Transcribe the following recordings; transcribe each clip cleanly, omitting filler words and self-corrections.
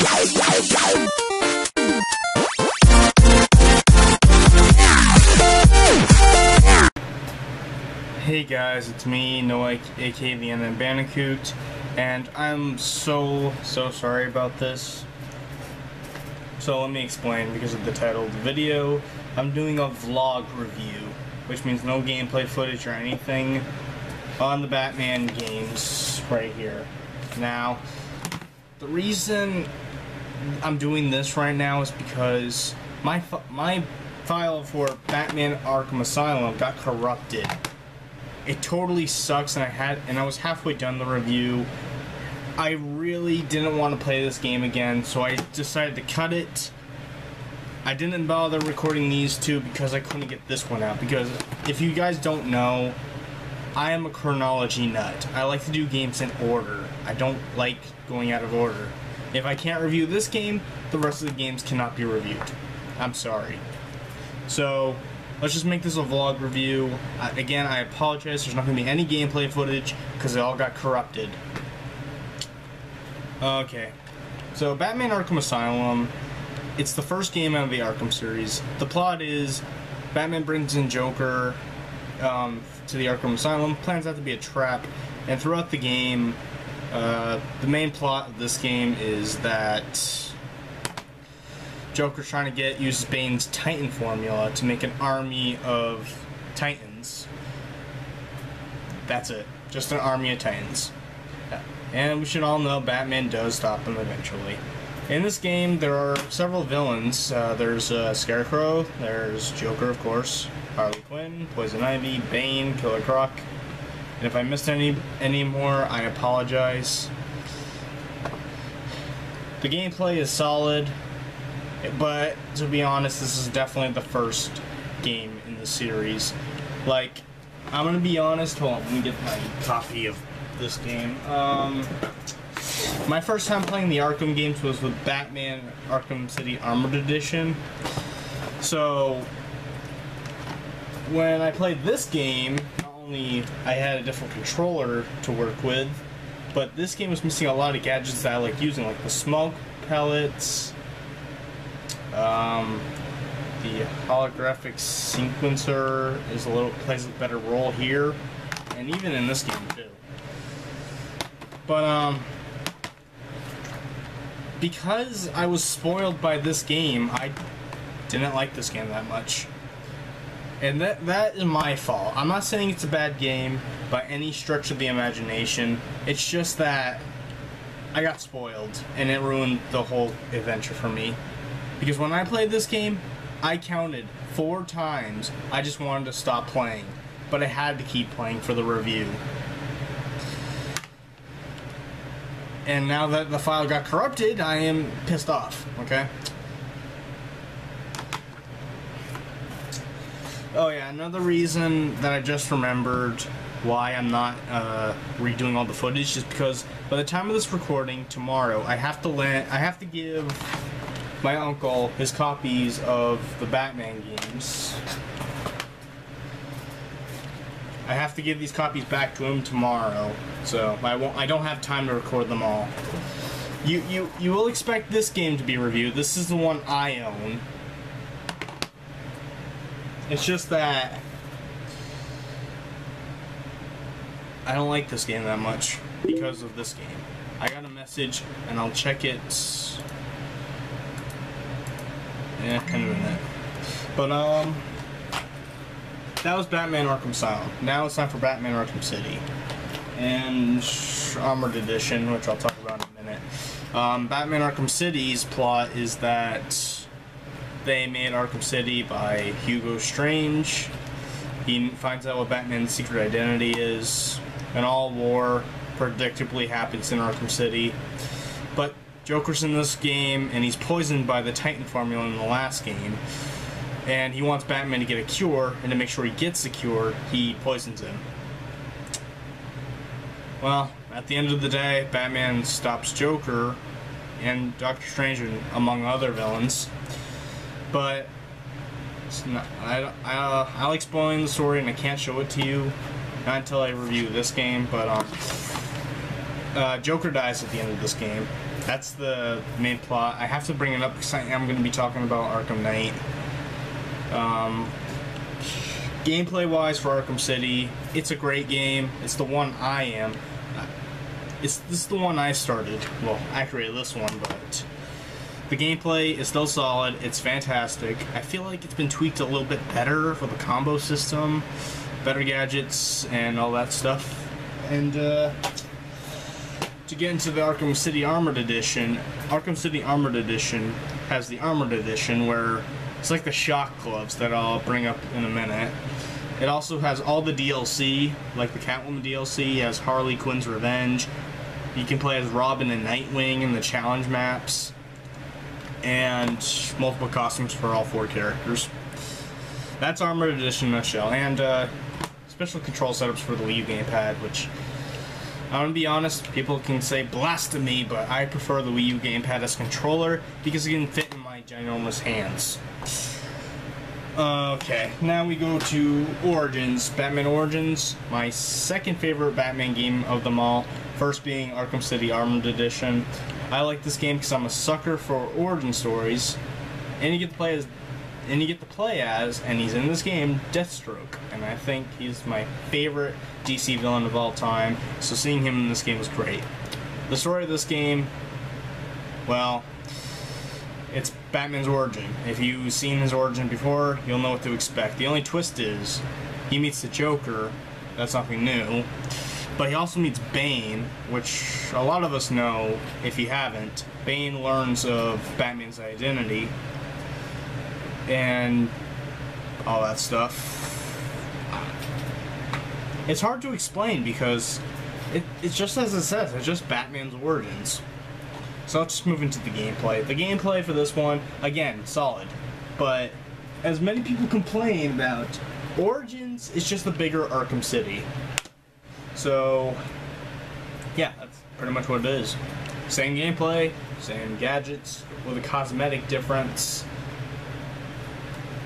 Hey guys, it's me, Noah, aka the NNBandicoot, and I'm so sorry about this. So let me explain, because of the title of the video. I'm doing a vlog review, which means no gameplay footage or anything on the Batman games right here. Now, the reason I'm doing this right now is because my file for Batman Arkham Asylum got corrupted. It totally sucks, and I was halfway done the review. I really didn't want to play this game again, so I decided to cut it. I didn't bother recording these two because I couldn't get this one out, because if you guys don't know, I am a chronology nut. I like to do games in order. I don't like going out of order. If I can't review this game, the rest of the games cannot be reviewed. I'm sorry. So let's just make this a vlog review. Again, I apologize, there's not going to be any gameplay footage because it all got corrupted. Okay, so Batman Arkham Asylum, it's the first game out of the Arkham series. The plot is, Batman brings in Joker to the Arkham Asylum, plans out to be a trap, and throughout the game, the main plot of this game is that Joker's trying to use Bane's Titan formula to make an army of Titans. That's it. Just an army of Titans. And we should all know Batman does stop them eventually. In this game, there are several villains. There's Scarecrow, there's Joker, of course, Harley Quinn, Poison Ivy, Bane, Killer Croc. And if I missed any more, I apologize. The gameplay is solid. But, to be honest, this is definitely the first game in the series. Like, I'm gonna be honest, hold on, let me get my copy of this game. My first time playing the Arkham games was with Batman Arkham City Armored Edition. So, when I played this game, not only I had a different controller to work with, but this game was missing a lot of gadgets that I like using, like the smoke pellets, the holographic sequencer plays a better role here, and even in this game too. But because I was spoiled by this game, I didn't like this game that much, and that is my fault. I'm not saying it's a bad game by any stretch of the imagination. It's just that I got spoiled, and it ruined the whole adventure for me. Because when I played this game, I counted 4 times I just wanted to stop playing. But I had to keep playing for the review. And now that the file got corrupted, I am pissed off, okay? Oh yeah, another reason that I just remembered why I'm not redoing all the footage is because by the time of this recording, tomorrow, I have to give my uncle his copies of the Batman games. I have to give these copies back to him tomorrow, so I don't have time to record them all. You will expect this game to be reviewed. This is the one I own. It's just that I don't like this game that much because of this game. I got a message, and I'll check it. Yeah, kind of in that. But, that was Batman Arkham Asylum. Now it's time for Batman Arkham City. And Armored Edition, which I'll talk about in a minute. Batman Arkham City's plot is that they made Arkham City by Hugo Strange. He finds out what Batman's secret identity is. And all war predictably happens in Arkham City. But Joker's in this game, and he's poisoned by the Titan formula in the last game. And he wants Batman to get a cure, and to make sure he gets the cure, he poisons him. Well, at the end of the day, Batman stops Joker and Dr. Strange, among other villains. But it's not, I like spoiling the story, and I can't show it to you, not until I review this game. But Joker dies at the end of this game. That's the main plot. I have to bring it up because I am going to be talking about Arkham Knight. Gameplay-wise for Arkham City, it's a great game. It's the one I am. This is the one I started. Well, actually this one, but the gameplay is still solid. It's fantastic. I feel like it's been tweaked a little bit better for the combo system, better gadgets, and all that stuff. And to get into the Arkham City Armored Edition, Arkham City Armored Edition has the Armored Edition where it's like the shock gloves that I'll bring up in a minute. It also has all the DLC, like the Catwoman DLC. It has Harley Quinn's Revenge. You can play as Robin and Nightwing in the challenge maps. And multiple costumes for all 4 characters. That's Armored Edition in a nutshell. And special control setups for the Wii U gamepad, which, I'm gonna be honest, people can say blasphemy, but I prefer the Wii U gamepad as controller because it can fit in my ginormous hands. Okay, now we go to Origins. Batman Origins, my second favorite Batman game of them all. First being Arkham City Armored Edition. I like this game because I'm a sucker for origin stories, and you get to play as, and he's in this game, Deathstroke, and I think he's my favorite DC villain of all time. So seeing him in this game was great. The story of this game, well, it's Batman's origin. If you've seen his origin before, you'll know what to expect. The only twist is he meets the Joker. That's nothing new. But he also meets Bane, which a lot of us know. If you haven't, Bane learns of Batman's identity and all that stuff. It's hard to explain because it's just as it says. It's just Batman's origins. So let's just move into the gameplay. The gameplay for this one, again, solid. But as many people complain about, Origins is just a bigger Arkham City. So, yeah, that's pretty much what it is. Same gameplay, same gadgets, with a cosmetic difference.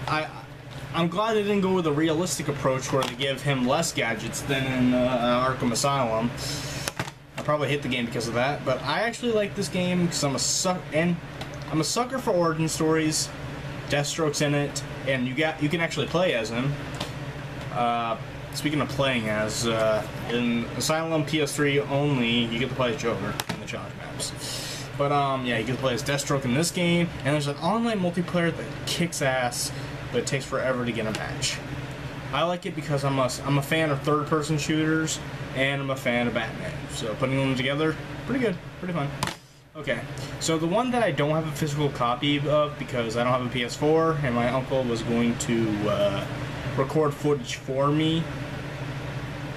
I'm glad they didn't go with a realistic approach where they give him less gadgets than in Arkham Asylum. I probably hate the game because of that, but I actually like this game because I'm a sucker for origin stories. Deathstroke's in it, and you can actually play as him. Speaking of playing as, in Asylum PS3 only, you get to play as Joker in the challenge maps. But yeah, you get to play as Deathstroke in this game, and there's an online multiplayer that kicks ass, but it takes forever to get a match. I like it because I'm a fan of third-person shooters, and I'm a fan of Batman. So putting them together, pretty good, pretty fun. Okay, so the one that I don't have a physical copy of because I don't have a PS4, and my uncle was going to record footage for me,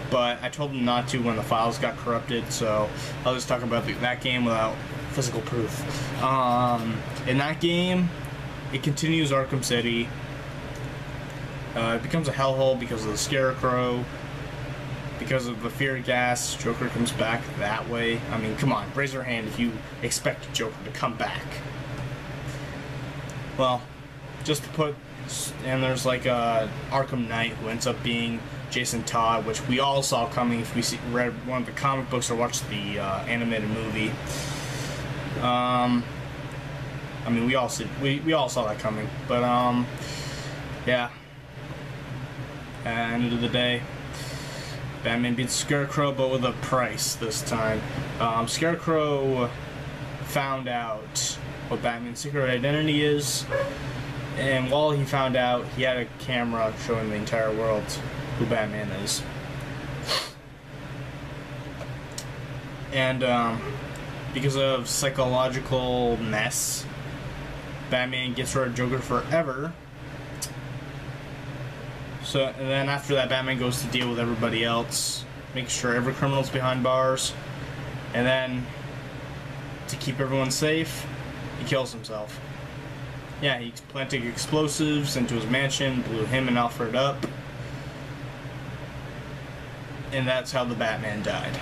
but I told him not to when the files got corrupted, so I'll just talk about that game without physical proof. In that game, it continues Arkham City. It becomes a hellhole because of the Scarecrow. Because of the fear gas, Joker comes back that way. I mean, come on, raise your hand if you expect Joker to come back. Well, just to put... And there's like Arkham Knight, who ends up being Jason Todd, which we all saw coming if we read one of the comic books or watched the animated movie. I mean, we all saw that coming. But yeah. At the end of the day, Batman beats Scarecrow, but with a price this time. Scarecrow found out what Batman's secret identity is, and while he found out, he had a camera showing the entire world who Batman is. And because of psychological mess, Batman gets rid of Joker forever. So, and then after that, Batman goes to deal with everybody else, make sure every criminal's behind bars, and then to keep everyone safe, he kills himself. Yeah, he planted explosives into his mansion, blew him and Alfred up, and that's how the Batman died.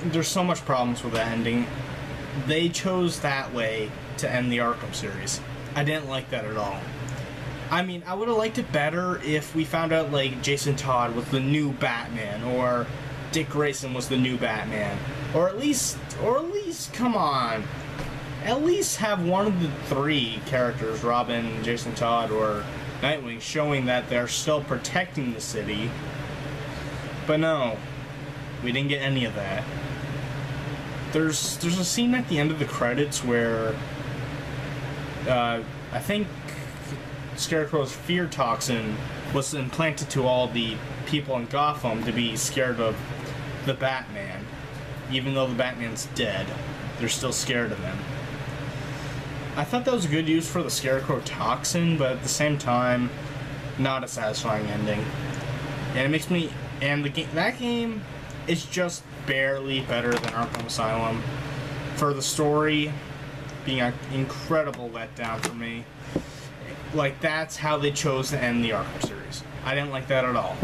There's so much problems with that ending. They chose that way to end the Arkham series. I didn't like that at all. I mean, I would have liked it better if we found out, like, Jason Todd was the new Batman, or Dick Grayson was the new Batman, Or at least, come on. At least have one of the three characters, Robin, Jason Todd, or Nightwing, showing that they're still protecting the city. But no, we didn't get any of that. There's a scene at the end of the credits where I think Scarecrow's fear toxin was implanted to all the people in Gotham to be scared of the Batman. Even though the Batman's dead, they're still scared of him. I thought that was a good use for the Scarecrow toxin, but at the same time, not a satisfying ending. And it makes me... And that game is just barely better than Arkham Asylum. For the story being an incredible letdown for me. Like, that's how they chose to end the Arkham series. I didn't like that at all.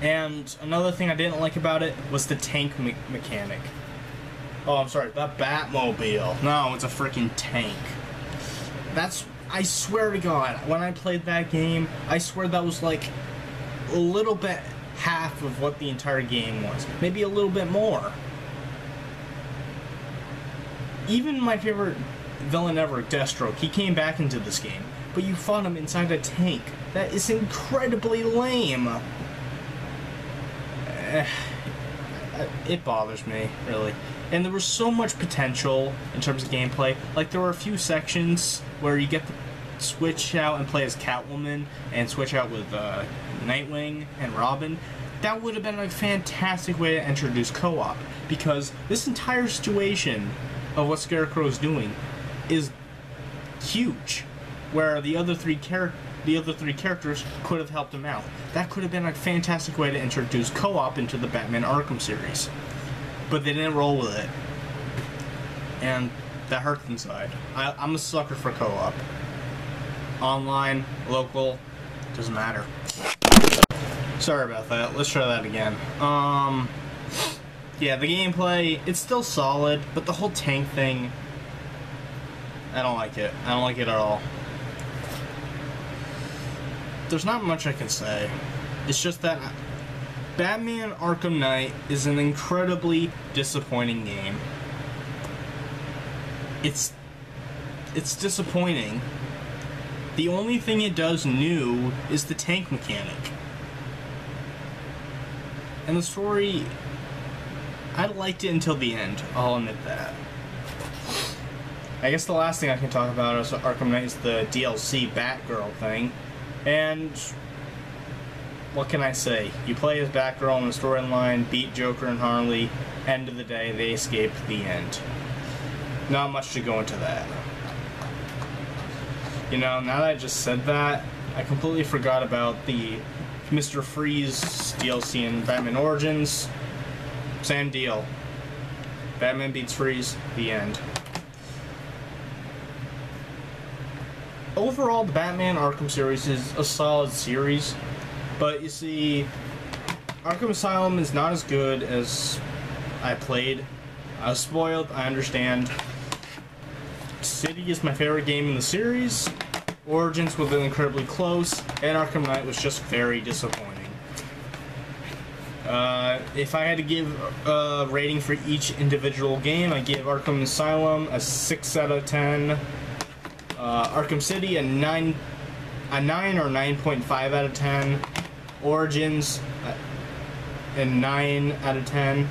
And another thing I didn't like about it was the tank mechanic. Oh, I'm sorry, the Batmobile. No, it's a freaking tank. I swear to God, when I played that game, I swear that was like a little bit half of what the entire game was. Maybe a little bit more. Even my favorite villain ever, Deathstroke, he came back into this game. But you fought him inside a tank. That is incredibly lame. It bothers me, really. And there was so much potential in terms of gameplay. Like, there were a few sections where you get to switch out and play as Catwoman and switch out with Nightwing and Robin. That would have been a fantastic way to introduce co-op, because this entire situation of what Scarecrow is doing is huge, where the other three characters could have helped him out. That could have been a fantastic way to introduce co-op into the Batman Arkham series. But they didn't roll with it. And that hurts inside. I'm a sucker for co-op. Online, local, doesn't matter. Sorry about that. Let's try that again. Yeah, the gameplay, it's still solid, but the whole tank thing, I don't like it. I don't like it at all. There's not much I can say. It's just that Batman Arkham Knight is an incredibly disappointing game. It's disappointing. The only thing it does new is the tank mechanic. And the story, I liked it until the end, I'll admit that. I guess the last thing I can talk about is Arkham Knight is the DLC Batgirl thing. And what can I say? You play as Batgirl in the storyline, beat Joker and Harley, end of the day, they escape, the end. Not much to go into that. You know, now that I just said that, I completely forgot about the Mr. Freeze DLC in Batman Origins. Same deal. Batman beats Freeze, the end. Overall, the Batman Arkham series is a solid series, but you see, Arkham Asylum is not as good as I played. I was spoiled, I understand. City is my favorite game in the series. Origins was incredibly close, and Arkham Knight was just very disappointing. If I had to give a rating for each individual game, I give Arkham Asylum a 6 out of 10. Arkham City a 9 or 9.5 out of 10. Origins a 9 out of 10.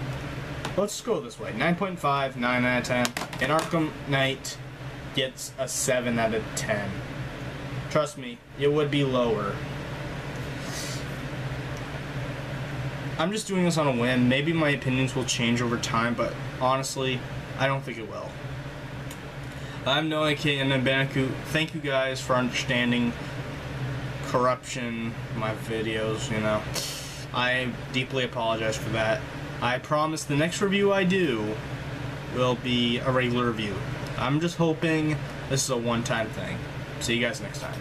Let's go this way. 9.5, 9 out of 10. And Arkham Knight gets a 7 out of 10. Trust me, it would be lower. I'm just doing this on a whim. Maybe my opinions will change over time, but honestly, I don't think it will. I'm NNBandicoot. Thank you guys for understanding corruption in my videos, you know. I deeply apologize for that. I promise the next review I do will be a regular review. I'm just hoping this is a one-time thing. See you guys next time.